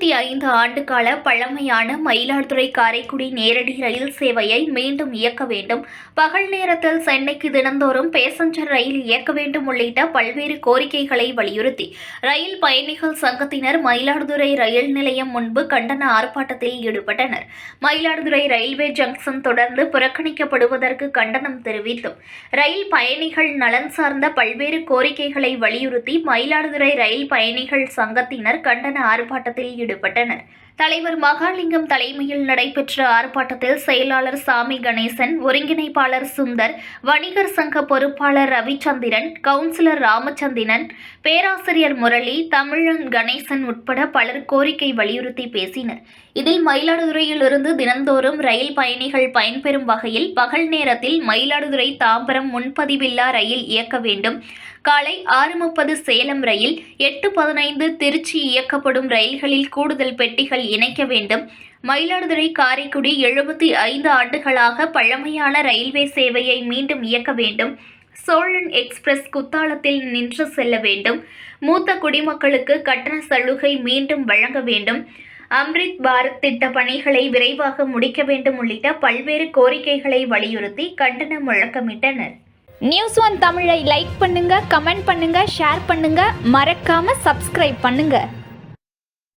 75 ஆண்டுகால பழமையான மயிலாடுதுறை காரைக்குடி நேரடி ரயில் சேவையை மீண்டும் இயக்க வேண்டும், பகல் நேரத்தில் சென்னைக்கு தினந்தோறும் பேசஞ்சர் ரயில் இயக்க வேண்டும் உள்ளிட்ட பல்வேறு கோரிக்கைகளை வலியுறுத்தி ரயில் பயணிகள் சங்கத்தினர் மயிலாடுதுறை ரயில் நிலையம் முன்பு கண்டன ஆர்ப்பாட்டத்தில் ஈடுபட்டனர். மயிலாடுதுறை ரயில்வே ஜங்ஷன் தொடர்ந்து புறக்கணிக்கப்படுவதற்கு கண்டனம் தெரிவித்தும் ரயில் பயணிகள் நலன் சார்ந்த பல்வேறு கோரிக்கைகளை வலியுறுத்தி மயிலாடுதுறை ரயில் பயணிகள் சங்கத்தினர் கண்டன ஆர்ப்பாட்டத்தில் ஈடுபட்டனர். தலைவர் மகாலிங்கம் தலைமையில் நடைபெற்ற ஆர்ப்பாட்டத்தில் செயலாளர் சாமி கணேசன், ஒருங்கிணைப்பாளர் சுந்தர், வணிகர் சங்க பொறுப்பாளர் ரவிச்சந்திரன், கவுன்சிலர் ராமச்சந்திரன், பேராசிரியர் முரளி, தமிழன் கணேசன் உட்பட பலர் கோரிக்கை வலியுறுத்தி பேசினர். இதில் மயிலாடுதுறையில் இருந்து தினந்தோறும் ரயில் பயணிகள் பயன்பெறும் வகையில் பகல் நேரத்தில் மயிலாடுதுறை தாம்பரம் முன்பதிவில்லா ரயில் இயக்க வேண்டும், காலை 6:30 சேலம் ரயில், 8:15 திருச்சி இயக்கப்படும் ரயில்களில் கூடுதல் பெட்டிகள் இணைக்க வேண்டும், மயிலாடுதுறை காரைக்குடி 75 ஆண்டுகளாக பழமையான ரயில்வே சேவையை மீண்டும் இயக்க வேண்டும், சோழன் எக்ஸ்பிரஸ் குத்தாலத்தில் நின்று செல்ல வேண்டும், மூத்த குடிமக்களுக்கு கட்டண சலுகை மீண்டும் வழங்க வேண்டும், அம்ரித் பாரத் திட்ட பணிகளை விரைவாக முடிக்க வேண்டும் உள்ளிட்ட பல்வேறு கோரிக்கைகளை வலியுறுத்தி கண்டன முழக்கமிட்டனர். News One தமிழை லைக் பண்ணுங்க, கமெண்ட் பண்ணுங்க, ஷேர் பண்ணுங்க, மறக்காம சப்ஸ்கிரைப் பண்ணுங்க.